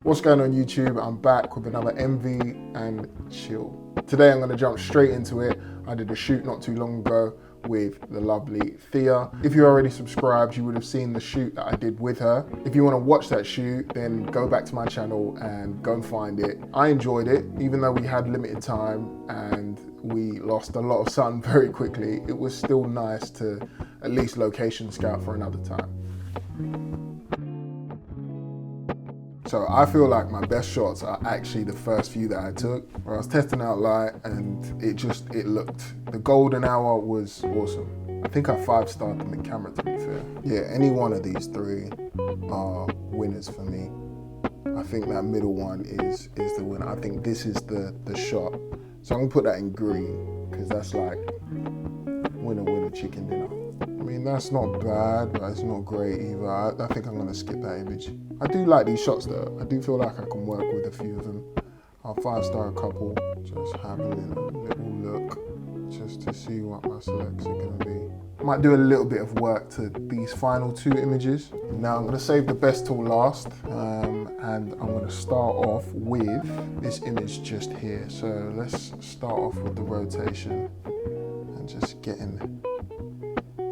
What's going on YouTube? I'm back with another MV and chill. Today I'm going to jump straight into it. I did a shoot not too long ago with the lovely Thea. If you're already subscribed, you would have seen the shoot that I did with her. If you want to watch that shoot, then go back to my channel and go and find it. I enjoyed it, even though we had limited time and we lost a lot of sun very quickly. It was still nice to at least location scout for another time. So I feel like my best shots are actually the first few that I took, where I was testing out light and it looked, the golden hour was awesome. I think I 5-starred them in camera, to be fair. Yeah, any one of these three are winners for me. I think that middle one is the winner. I think this is the shot. So I'm gonna put that in green, because that's like winner, winner, chicken dinner. I mean, that's not bad, but it's not great either. I think I'm gonna skip that image. I do like these shots though. I do feel like I can work with a few of them. I'll 5-star a couple, just having a little look, just to see what my selects are gonna be. I might do a little bit of work to these final two images. Now I'm gonna save the best till last, and I'm gonna start off with this image just here. So let's start off with the rotation and just getting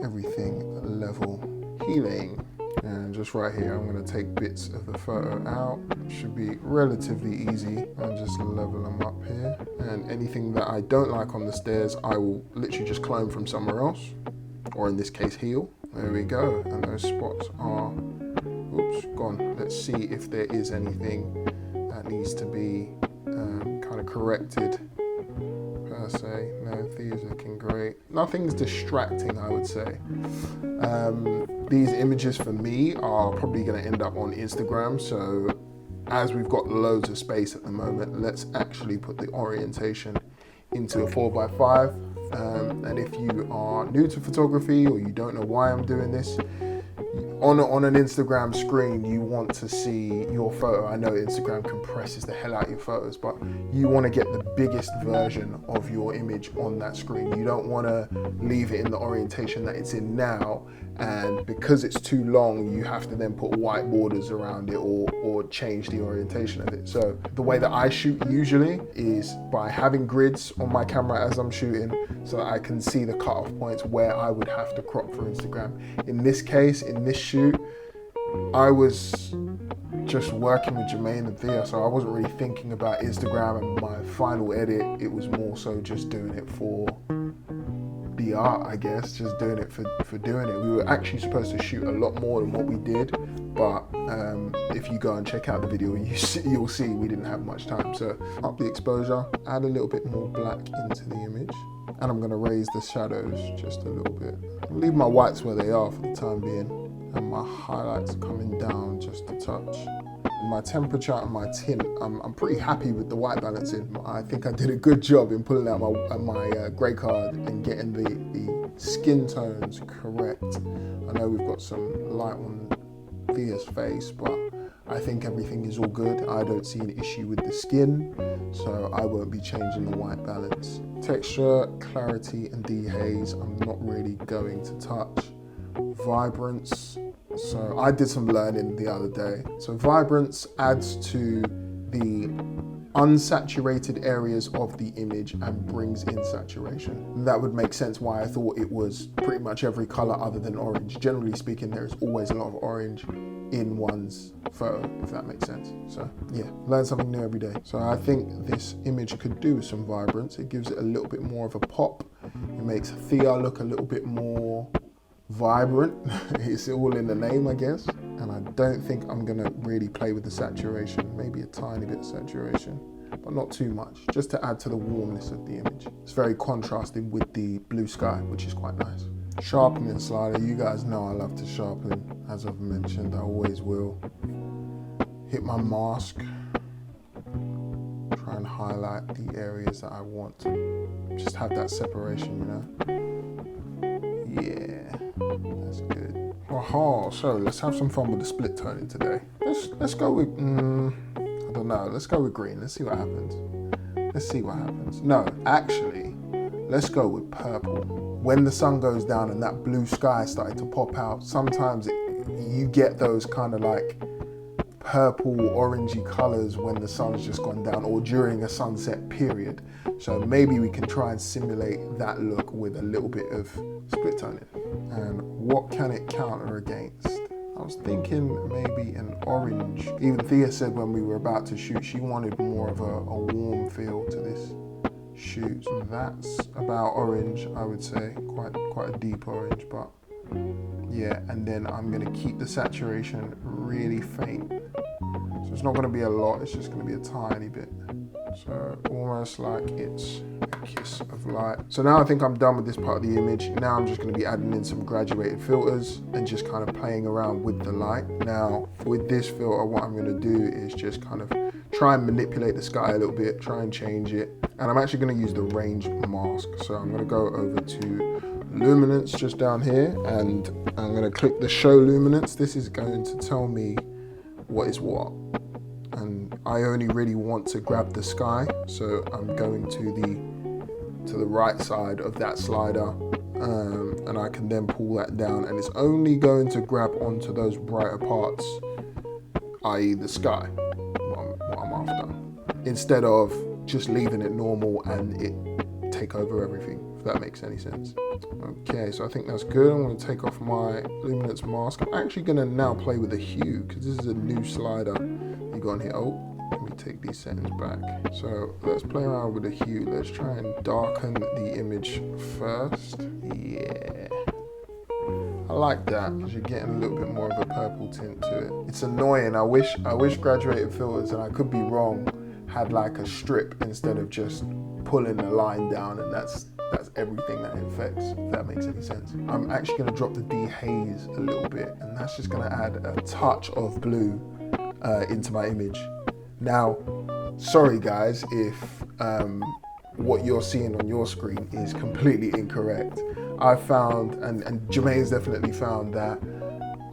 everything level. Healing. And just right here, I'm going to take bits of the photo out. Should be relatively easy. I'll just level them up here. And anything that I don't like on the stairs, I will literally just clone from somewhere else. Or in this case, heal. There we go. And those spots are, oops, gone. Let's see if there is anything that needs to be kind of corrected. Per se. No, Thea's looking great. Nothing's distracting, I would say. These images for me are probably going to end up on Instagram, so as we've got loads of space at the moment, let's actually put the orientation into a 4x5. And if you are new to photography or you don't know why I'm doing this, on an Instagram screen, you want to see your photo. I know Instagram compresses the hell out of your photos, but you want to get the biggest version of your image on that screen. You don't want to leave it in the orientation that it's in now, and because it's too long, you have to then put white borders around it or change the orientation of it. So the way that I shoot usually is by having grids on my camera as I'm shooting, so that I can see the cutoff points where I would have to crop for Instagram. In this case, in this shoot, I was just working with Jermaine and Thea, so I wasn't really thinking about Instagram and my final edit. It was more so just doing it for the art, I guess, just doing it for doing it. We were actually supposed to shoot a lot more than what we did, but if you go and check out the video, you'll see we didn't have much time. So up the exposure, add a little bit more black into the image, and I'm gonna raise the shadows just a little bit. I'll leave my whites where they are for the time being, and my highlights coming down just a touch. My temperature and my tint, I'm pretty happy with the white balancing. I think I did a good job in pulling out my grey card and getting the skin tones correct. I know we've got some light on Thea's face, but I think everything is all good. I don't see an issue with the skin, so I won't be changing the white balance. Texture, clarity, and dehaze, I'm not really going to touch. Vibrance, so I did some learning the other day. So vibrance adds to the unsaturated areas of the image and brings in saturation. That would make sense why I thought it was pretty much every color other than orange. Generally speaking, there's always a lot of orange in one's photo, if that makes sense. So yeah, learn something new every day. So I think this image could do with some vibrance. It gives it a little bit more of a pop. It makes Thea look a little bit more vibrant. It's all in the name, I guess. And I don't think I'm gonna really play with the saturation. Maybe a tiny bit of saturation, but not too much, just to add to the warmness of the image. It's very contrasting with the blue sky, which is quite nice. Sharpening slider, you guys know I love to sharpen. As I've mentioned, I always will. Hit my mask, try and highlight the areas that I want to just have that separation, you know? Yeah, that's good. Aha, so let's have some fun with the split toning today. Let's go with, I don't know, let's go with green. Let's see what happens. Let's see what happens. No, actually, let's go with purple. When the sun goes down and that blue sky started to pop out, sometimes you get those kind of like purple, orangey colors when the sun's just gone down or during a sunset period. So maybe we can try and simulate that look with a little bit of split toning. And what can it counter against? I was thinking maybe an orange. Even Thea said when we were about to shoot, she wanted more of a warm feel to this shoot. So that's about orange, I would say, quite a deep orange, but yeah. And then I'm gonna keep the saturation really faint. So it's not gonna be a lot, it's just gonna be a tiny bit. So almost like it's a kiss of light. So now I think I'm done with this part of the image. Now I'm just gonna be adding in some graduated filters and just kind of playing around with the light. Now with this filter, what I'm gonna do is just kind of try and manipulate the sky a little bit, try and change it. And I'm actually gonna use the range mask. So I'm gonna go over to luminance just down here, and I'm gonna click the show luminance. This is going to tell me what is what. And I only really want to grab the sky, so I'm going to the right side of that slider, and I can then pull that down, and it's only going to grab onto those brighter parts, i.e. the sky, what I'm after, instead of just leaving it normal and it take over everything, if that makes any sense. Okay, so I think that's good. I'm going to take off my luminance mask. I'm actually going to now play with the hue, because this is a new slider you got on here. Oh, let me take these settings back. So let's play around with the hue. Let's try and darken the image first. Yeah, I like that, because you're getting a little bit more of a purple tint to it. It's annoying. I wish graduated filters, and I could be wrong, had like a strip instead of just pulling the line down, and that's everything that it affects, if that makes any sense. I'm actually going to drop the dehaze a little bit, and that's just going to add a touch of blue into my image. Now, sorry guys if what you're seeing on your screen is completely incorrect. I found, and Jermaine's definitely found, that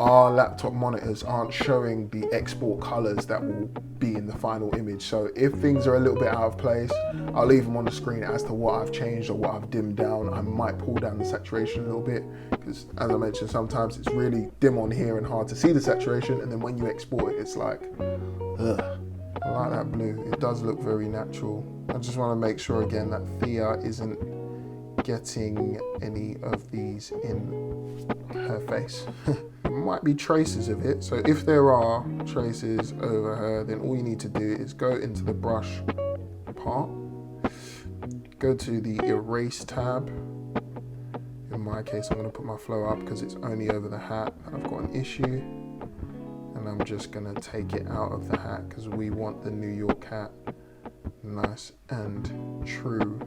our laptop monitors aren't showing the export colors that will be in the final image. So if things are a little bit out of place, I'll leave them on the screen as to what I've changed or what I've dimmed down. I might pull down the saturation a little bit, because as I mentioned, sometimes it's really dim on here and hard to see the saturation, and then when you export it, it's like, ugh. I like that blue. It does look very natural. I just want to make sure again that Thea isn't getting any of these in her face. There might be traces of it, so if there are traces over her, then all you need to do is go into the brush part, go to the erase tab. In my case, I'm going to put my flow up because it's only over the hat that I've got an issue, and I'm just going to take it out of the hat because we want the New York hat nice and true.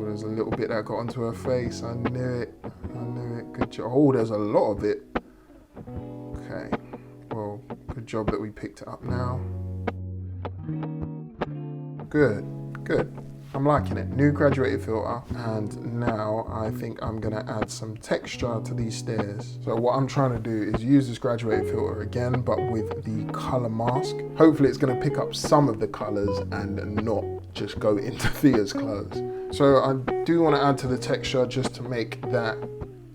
There's a little bit that got onto her face. I knew it. Good job. Oh, there's a lot of it. Okay. Well, good job that we picked it up now. Good. I'm liking it. New graduated filter. And now I think I'm going to add some texture to these stairs. So what I'm trying to do is use this graduated filter again, but with the color mask. Hopefully it's going to pick up some of the colors and not just go into Thea's clothes. So I do want to add to the texture just to make that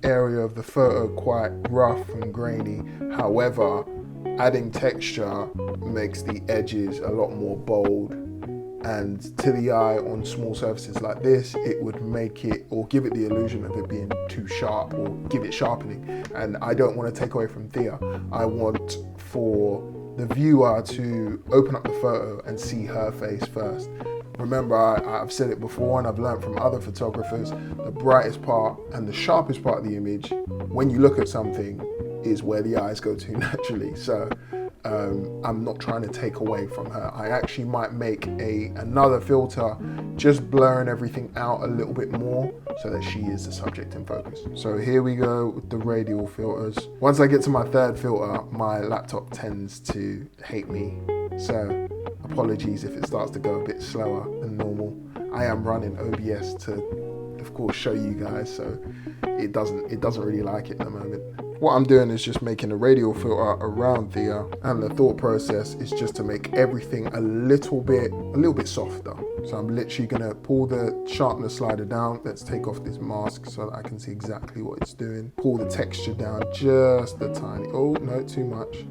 area of the photo quite rough and grainy. However, adding texture makes the edges a lot more bold, and to the eye on small surfaces like this, it would make it, or give it the illusion of it being too sharp, or give it sharpening. And I don't want to take away from Thea. I want for the viewer to open up the photo and see her face first. Remember, I've said it before, and I've learned from other photographers, the brightest part and the sharpest part of the image, when you look at something, is where the eyes go to naturally. So I'm not trying to take away from her. I actually might make another filter, just blurring everything out a little bit more so that she is the subject in focus. So here we go with the radial filters. Once I get to my third filter, my laptop tends to hate me. So apologies if it starts to go a bit slower than normal. I am running OBS to, of course, show you guys, so it doesn't really like it at the moment. What I'm doing is just making a radial filter around Thea, and the thought process is just to make everything a little bit softer. So I'm literally gonna pull the sharpness slider down. Let's take off this mask so that I can see exactly what it's doing. Pull the texture down just a tiny, oh no, too much.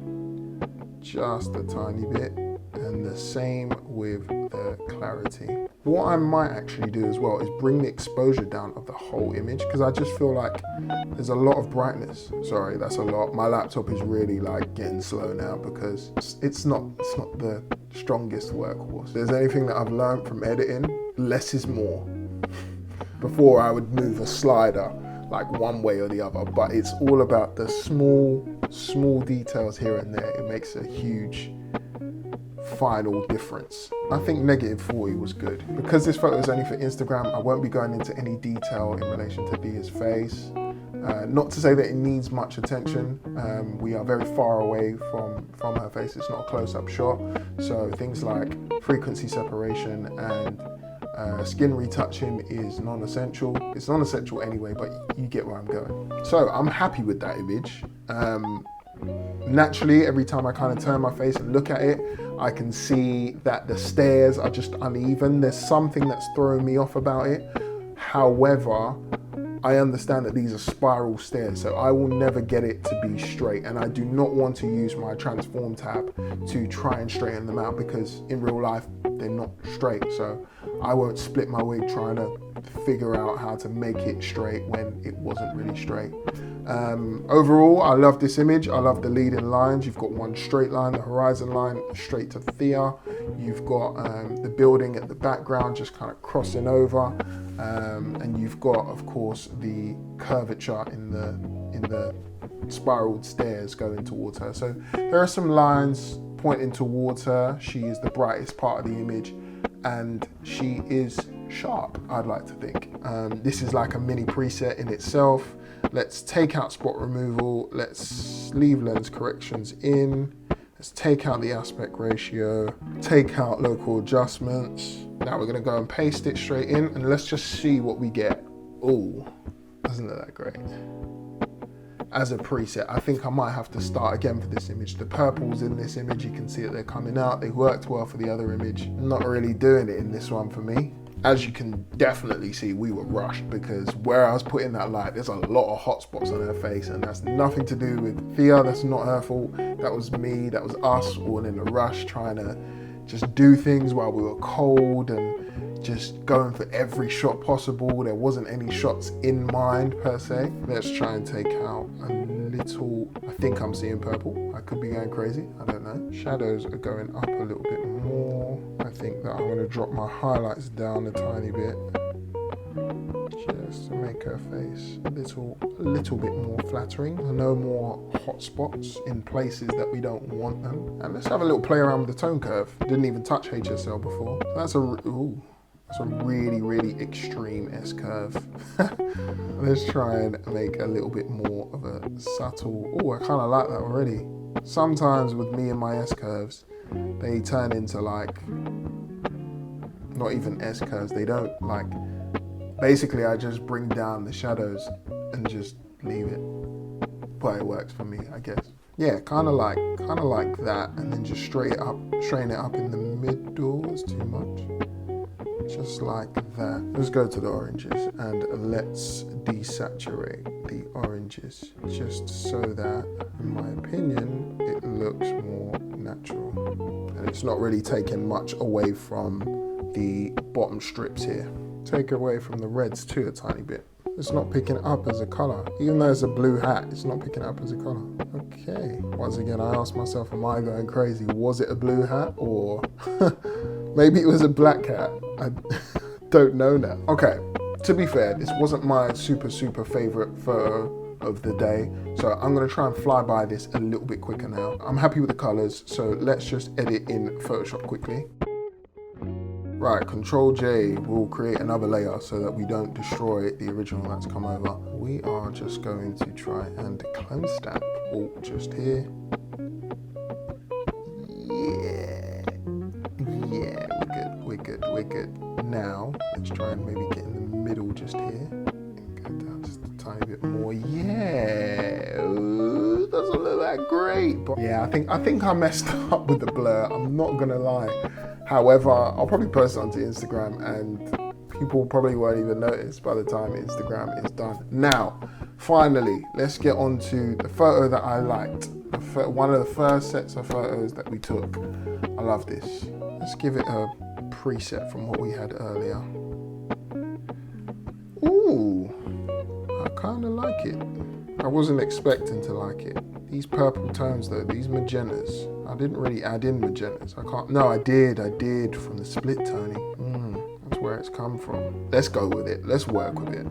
Just a tiny bit. And the same with the clarity. What I might actually do as well is bring the exposure down of the whole image, because I just feel like there's a lot of brightness. Sorry, that's a lot. My laptop is really like getting slow now because it's not the strongest workhorse. If there's anything that I've learned from editing, less is more. Before I would move a slider like one way or the other, but it's all about the small details here and there. It makes a huge final difference. I think -40 was good. Because this photo is only for Instagram, I won't be going into any detail in relation to Thea's face. Not to say that it needs much attention. We are very far away from her face. It's not a close-up shot. So things like frequency separation and skin retouching is non-essential. It's non-essential anyway, but you get where I'm going. So I'm happy with that image. Naturally, every time I kind of turn my face and look at it, I can see that the stairs are just uneven. There's something that's throwing me off about it. However, I understand that these are spiral stairs, so I will never get it to be straight, and I do not want to use my transform tab to try and straighten them out, because in real life they're not straight. So I won't split my wig trying to figure out how to make it straight when it wasn't really straight. Overall, I love this image. I love the leading lines. You've got one straight line, the horizon line, straight to Thea. You've got the building at the background just kind of crossing over, and you've got, of course, the curvature in the spiraled stairs going towards her. So there are some lines pointing towards her. She is the brightest part of the image, and she is sharp, I'd like to think. This is like a mini preset in itself. Let's take out spot removal. Let's leave lens corrections in. Let's take out the aspect ratio, take out local adjustments. Now we're gonna go and paste it straight in, and let's just see what we get. Oh, doesn't look that great. As a preset, I think I might have to start again for this image. The purples in this image, you can see that they're coming out. They worked well for the other image. Not really doing it in this one for me. As you can definitely see, we were rushed, because where I was putting that light, there's a lot of hot spots on her face, and that's nothing to do with Thea. That's not her fault. That was me, that was us, all in a rush, trying to just do things while we were cold and just going for every shot possible. There wasn't any shots in mind per se. Let's try and take out a little, I think I'm seeing purple. I could be going crazy, I don't know. Shadows are going up a little bit more. I think that I'm gonna drop my highlights down a tiny bit, just to make her face a little bit more flattering. No more hot spots in places that we don't want them. And let's have a little play around with the tone curve. Didn't even touch HSL before. That's a really, really extreme S-curve. Let's try and make a little bit more of a subtle, oh, I kind of like that already. Sometimes with me and my S-curves, they turn into like, not even S-curves, they don't like, basically I just bring down the shadows and just leave it. But it works for me, I guess. Yeah, kind of like that, and then just straighten it up in the middle. It's too much. Just like that. Let's go to the oranges and let's desaturate the oranges, just so that, in my opinion, it looks more natural. And it's not really taking much away from the bottom strips here. Take away from the reds too a tiny bit. It's not picking it up as a color. Even though it's a blue hat, it's not picking it up as a color. Okay. Once again, I asked myself, am I going crazy? Was it a blue hat, or maybe it was a black hat? I don't know now. Okay, to be fair, this wasn't my super favorite photo of the day, so I'm gonna try and fly by this a little bit quicker now. I'm happy with the colors, so let's just edit in Photoshop quickly. Right, Control J will create another layer so that we don't destroy the original that's come over. We are just going to try and clone stamp Alt just here. Yeah, we're good. Now, let's try and maybe get in the middle just here. And go down just a tiny bit more. Yeah. that great. But yeah, I think I messed up with the blur. I'm not gonna lie. However, I'll probably post it onto Instagram and people probably won't even notice by the time Instagram is done. Now, finally, let's get on to the photo that I liked. One of the first sets of photos that we took. I love this. Let's give it a preset from what we had earlier. Ooh, I kind of like it. I wasn't expecting to like it. These purple tones though, these magentas. I didn't really add in magentas. I did from the split toning. That's where it's come from. Let's go with it. Let's work with it.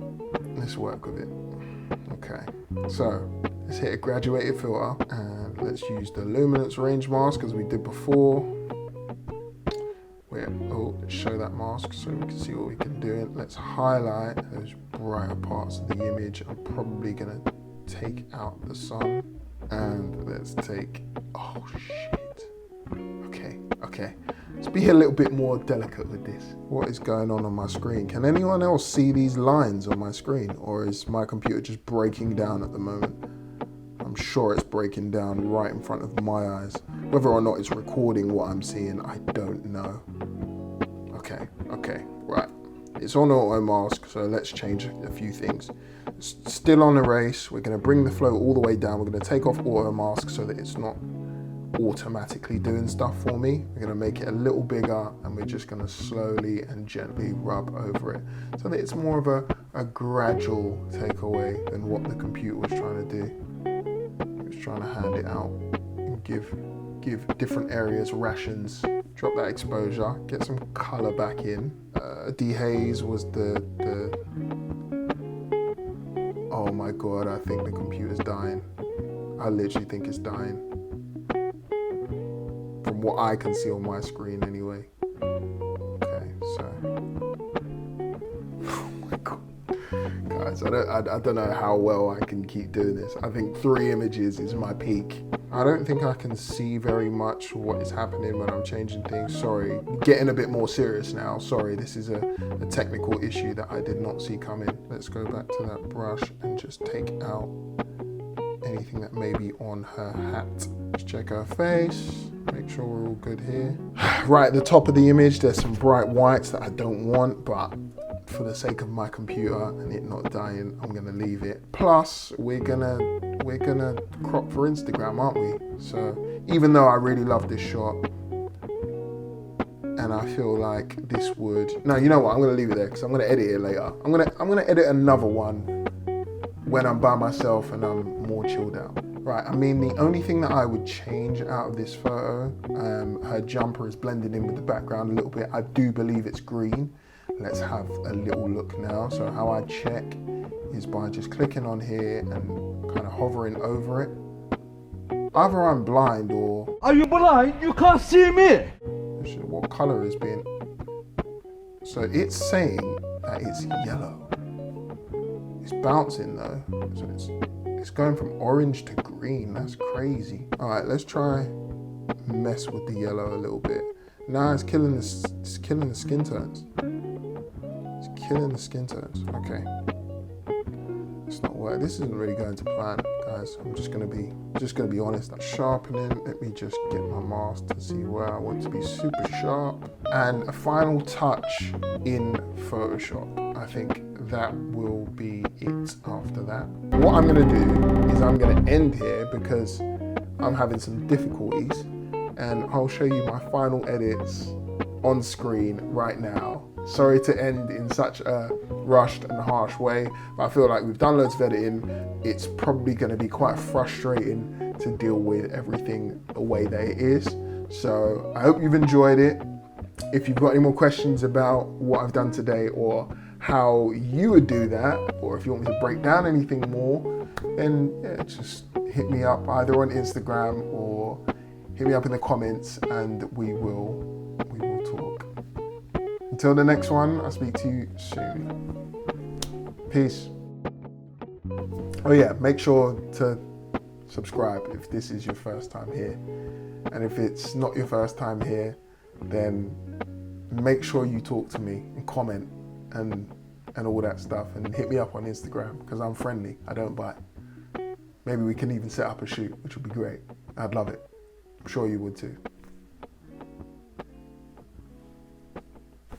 Okay, so let's hit a graduated filter and let's use the luminance range mask as we did before. Let's show that mask so we can see what we can do. Let's highlight those brighter parts of the image. I'm probably gonna take out the sun and let's take, oh shit. Okay. Let's be a little bit more delicate with this. What is going on my screen? Can anyone else see these lines on my screen, or is my computer just breaking down at the moment? I'm sure it's breaking down right in front of my eyes. Whether or not it's recording what I'm seeing, I don't know. Okay, right. It's on auto mask, so let's change a few things. Still on erase, we're gonna bring the flow all the way down. We're gonna take off auto mask so that it's not automatically doing stuff for me. We're gonna make it a little bigger and we're just gonna slowly and gently rub over it so that it's more of a gradual takeaway than what the computer was trying to do. It was trying to hand it out and give different areas rations. Drop that exposure, get some color back in. Dehaze was the oh my god, I think the computer's dying. I literally think it's dying. From what I can see on my screen anyway. Okay, so. Oh my god. Guys, I don't know how well I can keep doing this. I think 3 images is my peak. I don't think I can see very much what is happening when I'm changing things. Sorry, getting a bit more serious now. Sorry, this is a technical issue that I did not see coming. Let's go back to that brush and just take out anything that may be on her hat. Let's check her face, make sure we're all good here. Right at the top of the image, there's some bright whites that I don't want, but for the sake of my computer and it not dying, I'm gonna leave it. Plus, we're gonna crop for Instagram, aren't we? So even though I really love this shot, and I feel like this would, no, you know what? I'm gonna leave it there because I'm gonna edit it later. I'm gonna edit another one when I'm by myself and I'm more chilled out. Right, I mean, the only thing that I would change out of this photo, her jumper is blended in with the background a little bit. I do believe it's green. Let's have a little look now. So how I check is by just clicking on here and kind of hovering over it. Either I'm blind or... Are you blind? You can't see me! What color is being... So it's saying that it's yellow. It's bouncing though. So it's going from orange to green. That's crazy. All right, let's try mess with the yellow a little bit. Now it's killing the skin tones. It's killing the skin tones. Okay. It's not working. This isn't really going to plan, guys. I'm just gonna be honest. Sharpening. Let me just get my mask to see where I want to be super sharp. And a final touch in Photoshop. I think that will be it after that. What I'm gonna do is I'm gonna end here because I'm having some difficulties, and I'll show you my final edits on screen right now. Sorry to end in such a rushed and harsh way, but I feel like we've done loads of editing. It's probably going to be quite frustrating to deal with everything the way that it is. So I hope you've enjoyed it. If you've got any more questions about what I've done today or how you would do that, or if you want me to break down anything more, then yeah, just hit me up either on Instagram or hit me up in the comments and we will talk. Until the next one, I'll speak to you soon. Peace. Oh yeah, make sure to subscribe if this is your first time here. And if it's not your first time here, then make sure you talk to me and comment and all that stuff, and hit me up on Instagram because I'm friendly. I don't bite. Maybe we can even set up a shoot, which would be great. I'd love it. I'm sure you would too.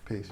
Peace.